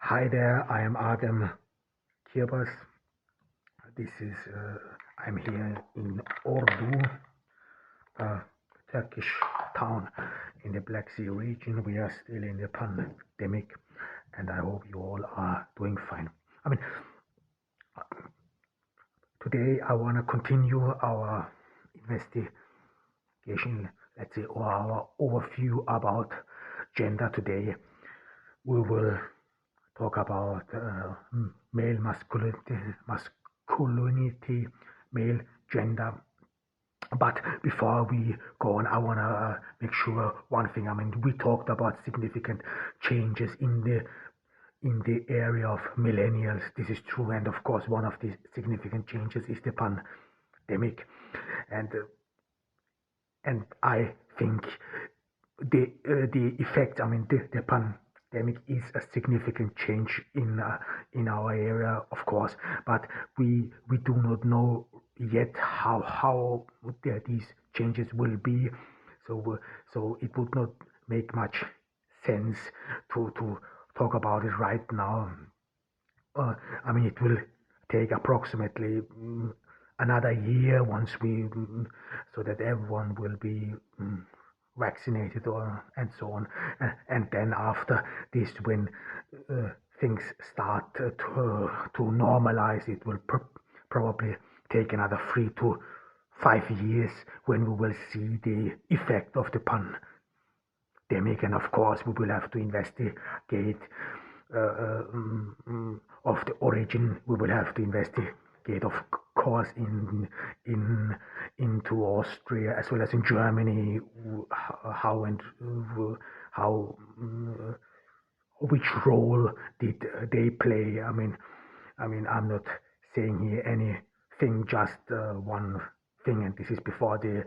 Hi there, I am Adem Kirbas. This is I'm here in Ordu, a Turkish town in the Black Sea region. We are still in the pandemic, and I hope you all are doing fine. I mean, today I want to continue our investigation, let's say, or our overview about gender. Today we will talk about male masculinity, male gender. But before we go on, I want to make sure one thing. I mean, we talked about significant changes in the area of millennials. This is true, and of course, one of the significant changes is the pandemic, and I think the effect. I mean, the pandemic is a significant change in our area, of course, but we do not know yet how these changes will be. So it would not make much sense to talk about it right now. I mean, it will take approximately another year once so that everyone will be vaccinated and so on. And then after this, when things start to normalize, it will probably take another 3 to 5 years when we will see the effect of the pandemic. And of course, we will have to investigate of the origin. We will have to investigate, of course, into Austria as well as in Germany, how and how which role did they play. I'm not saying here anything, just one thing, and this is before the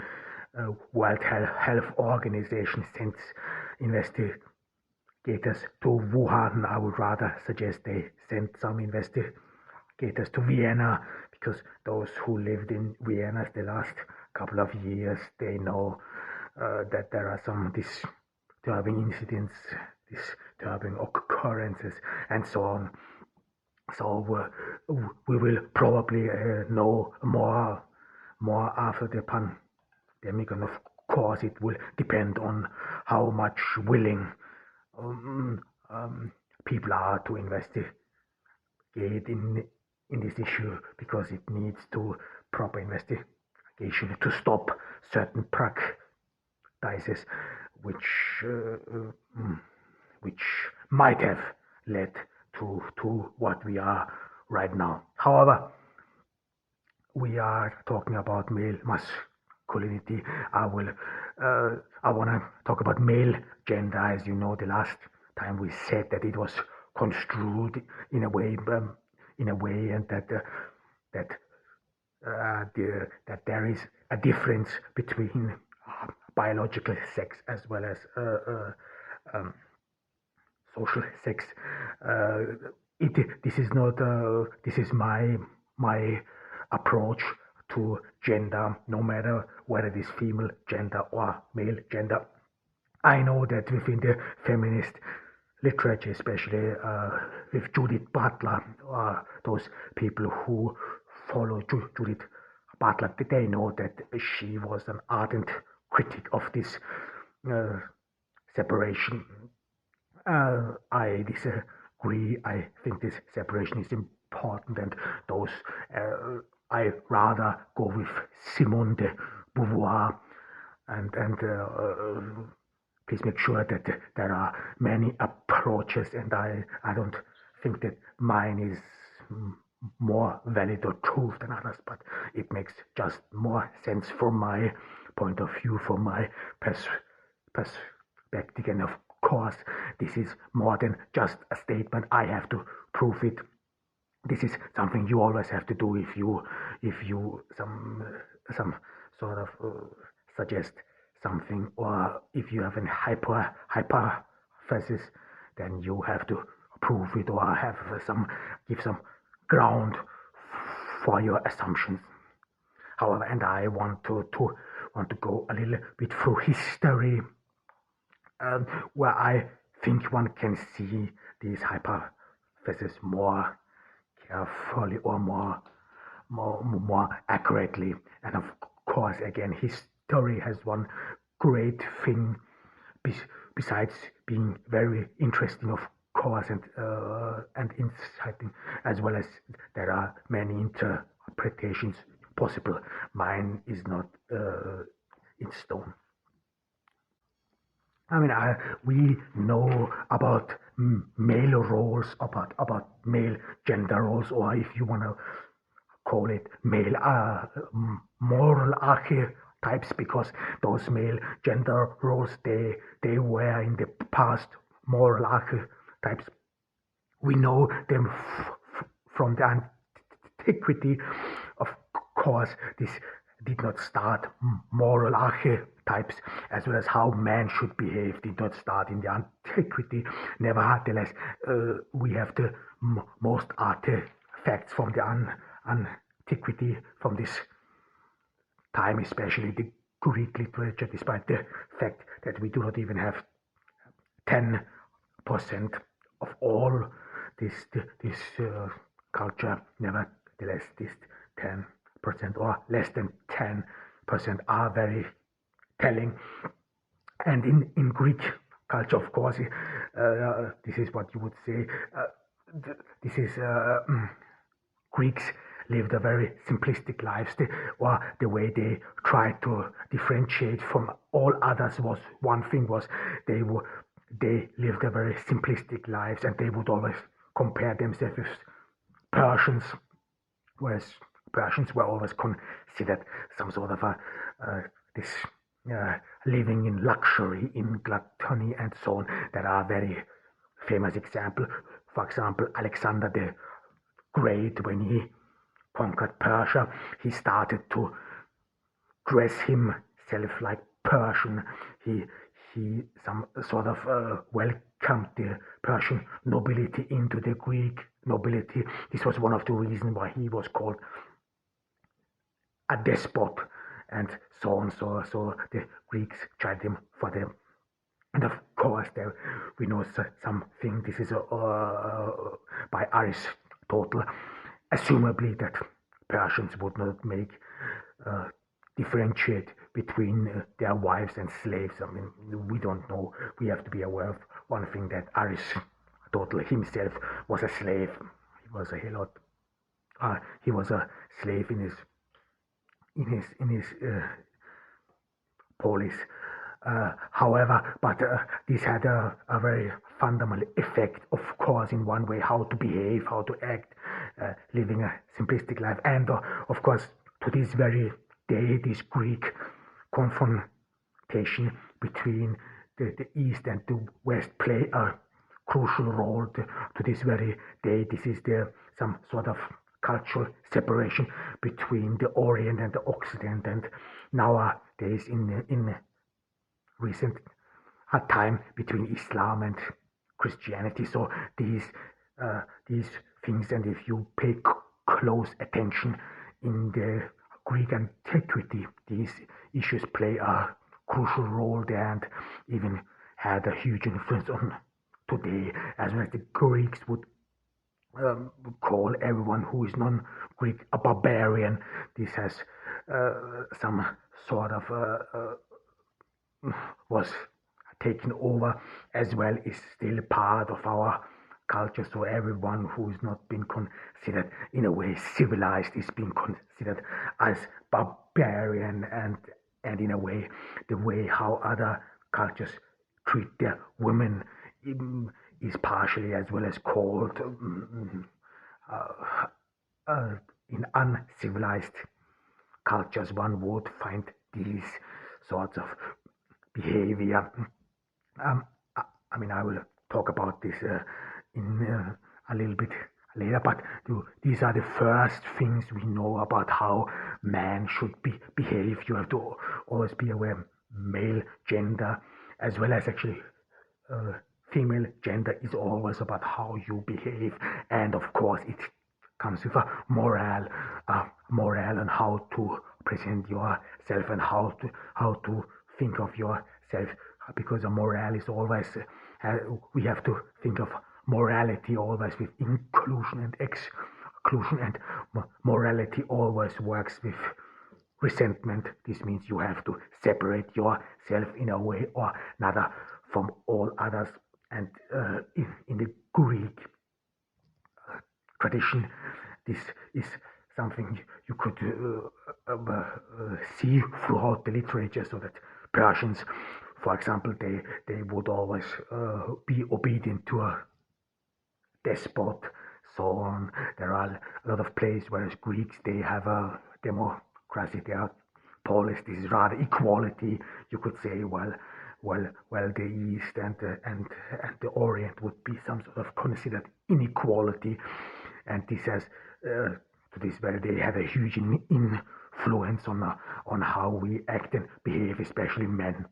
World Health Organization sends investigators to Wuhan. I would rather suggest they send some investigators to Vienna, because those who lived in Vienna the last couple of years, they know that there are some disturbing incidents, disturbing occurrences, and so on. So we will probably know more after the pandemic, and of course it will depend on how much willing people are to investigate in this issue, because it needs to proper investigation to stop certain practices which might have led to what we are right now. However, we are talking about male masculinity. I want to talk about male gender. As you know, the last time we said that it was construed in a way, and that there is a difference between biological sex as well as social sex. This is not. This is my approach to gender, no matter whether it is female gender or male gender. I know that within the feminist literature, especially with Judith Butler, those people who follow Judith Butler, they know that she was an ardent critic of this separation. I disagree. I think this separation is important, and those I rather go with Simone de Beauvoir, and please make sure that there are many approaches, and I don't think that mine is more valid or true than others, but it makes just more sense from my point of view, from my perspective, and of course this is more than just a statement. I have to prove it. This is something you always have to do if you some sort of suggest something, or if you have a hypothesis, then you have to prove it, or give some ground for your assumptions. However, and I want to go a little bit through history, where I think one can see these hypotheses faces more carefully or more accurately. And of course, again, history has one great thing besides being very interesting, of course, and inciting, as well as there are many interpretations possible. Mine is not in stone. We know about male roles, about male gender roles, or if you want to call it male moral archetypes, because those male gender roles they were in the past moral archetypes. We know them from the antiquity. Of course, this did not start moral archetypes as well as how man should behave did not start in the antiquity. Nevertheless, we have the most artifacts from the antiquity from this time, especially the Greek literature, despite the fact that we do not even have 10% of all this culture. Nevertheless, this 10% or less than 10% are very telling. And in Greek culture, of course, this is what you would say. This is Greeks lived a very simplistic lives, or the way they tried to differentiate from all others was one thing was they lived a very simplistic lives, and they would always compare themselves with Persians, whereas Persians were always considered some sort of a this living in luxury, in gluttony, and so on. There are very famous examples. For example, Alexander the Great, when he conquered Persia, he started to dress himself like Persian. He some sort of welcomed the Persian nobility into the Greek nobility. This was one of the reasons why he was called a despot, and so on. So the Greeks tried him for them. And of course, there we know something. This is by Aristotle, assumably that Persians would not make differentiate between their wives and slaves. I mean, we don't know. We have to be aware of one thing, that Aristotle himself was a slave. He was a helot. He was a slave in his polis. However, but this had a very fundamental effect, of course, in one way, how to behave, how to act, living a simplistic life. And of course, to this very day, this Greek confrontation between the East and the West play a crucial role to this very day. This is some sort of cultural separation between the Orient and the Occident, and nowadays in recent time between Islam and Christianity. So these things, and if you pay close attention in the Greek antiquity, these issues play a crucial role there, and even had a huge influence on today, as well as the Greeks would call everyone who is non-Greek a barbarian. This has some sort of was taken over as well, is still part of our culture. So everyone who is not being considered in a way civilized is being considered as barbarian, and in a way the way how other cultures treat their women is partially as well as called uh, in uncivilized cultures one would find these sorts of behavior. I will talk about this in a little bit later, but these are the first things we know about how man should behave. You have to always be aware male gender, as well as actually female gender, is always about how you behave, and of course it comes with a moral on how to present yourself and how to think of yourself, because a moral is always we have to think of morality always with inclusion and exclusion, and morality always works with resentment. This means you have to separate yourself in a way or another from all others. And in the Greek tradition, this is something you could see throughout the literature, so that Persians, for example, they would always be obedient to a despot, so on. There are a lot of places, whereas Greeks, they have a democracy, they are polis, this is rather equality, you could say. Well, the East and the Orient would be some sort of considered inequality, and this has to this very day had a huge influence on how we act and behave, especially men.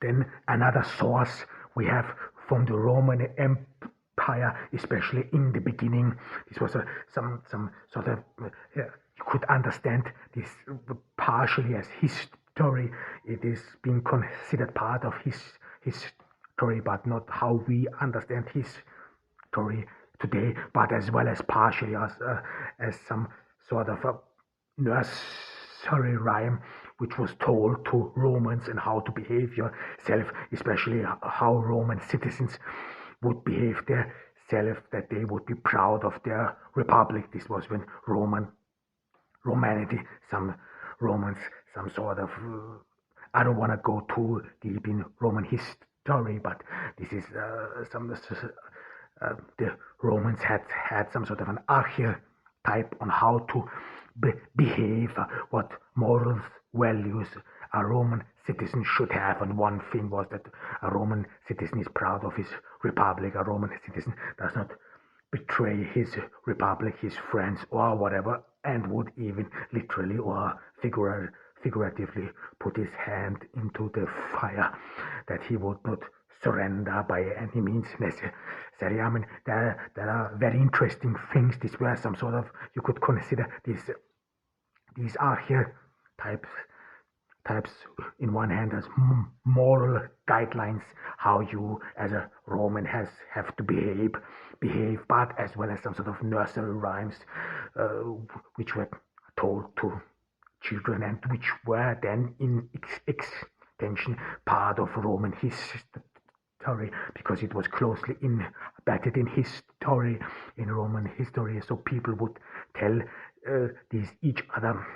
Then another source we have from the Roman Empire, especially in the beginning. This was some sort of you could understand this partially as history. It is being considered part of his history, but not how we understand history today, but as well as partially as some sort of a nursery rhyme which was told to Romans and how to behave yourself, especially how Roman citizens would behave themselves, that they would be proud of their republic. This was when Romanity, some Romans, some sort of, I don't want to go too deep in Roman history, but this is the Romans had some sort of an archetype on how to behave, what morals, values a Roman citizen should have. And one thing was that a Roman citizen is proud of his republic. A Roman citizen does not betray his republic, his friends, or whatever, and would even literally or figuratively put his hand into the fire, that he would not surrender by any means necessary. I mean, there are very interesting things. These were some sort of, you could consider these archetypes in one hand as moral guidelines, how you as a Roman have to behave, but as well as some sort of nursery rhymes which were told to children, and which were then in extension part of Roman history, because it was closely embedded in history, in Roman history. So people would tell these each other.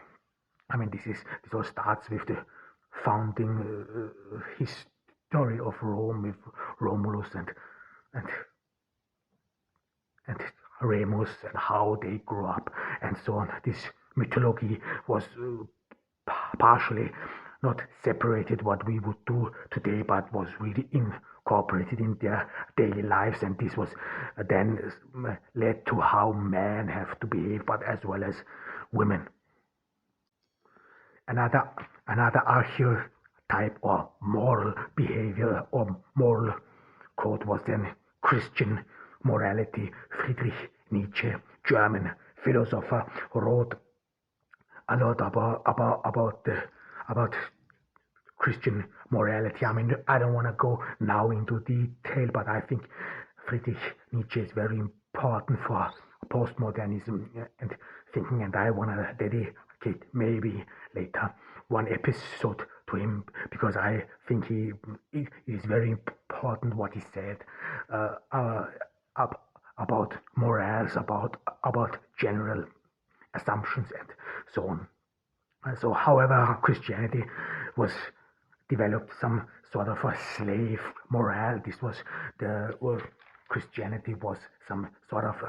I mean, this all starts with the founding history of Rome, with Romulus and and Remus, and how they grew up and so on. This mythology was partially not separated what we would do today, but was really incorporated in their daily lives, and this was then led to how men have to behave, but as well as women. Another archetype or moral behavior or moral code was then Christian morality. Friedrich Nietzsche, German philosopher, wrote a lot about Christian morality. I mean, I don't want to go now into detail, but I think Friedrich Nietzsche is very important for postmodernism and thinking, and I want to dedicate maybe later one episode to him, because I think it is very important what he said about morals, about general assumptions and so on. So, however, Christianity was developed some sort of a slave morale. This was Christianity was some sort of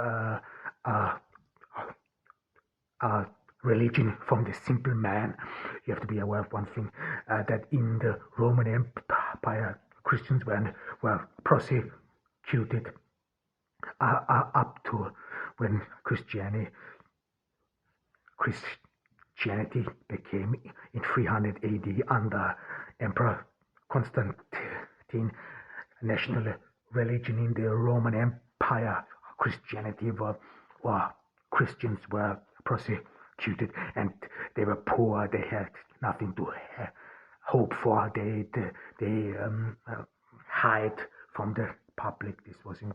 religion from the simple man. You have to be aware of one thing, that in the Roman Empire, Christians were prosecuted up to when Christianity became in 300 AD under Emperor Constantine, national religion in the Roman Empire. Christianity Christians were prosecuted, and they were poor. They had nothing to hope for. They hide from the public. This was in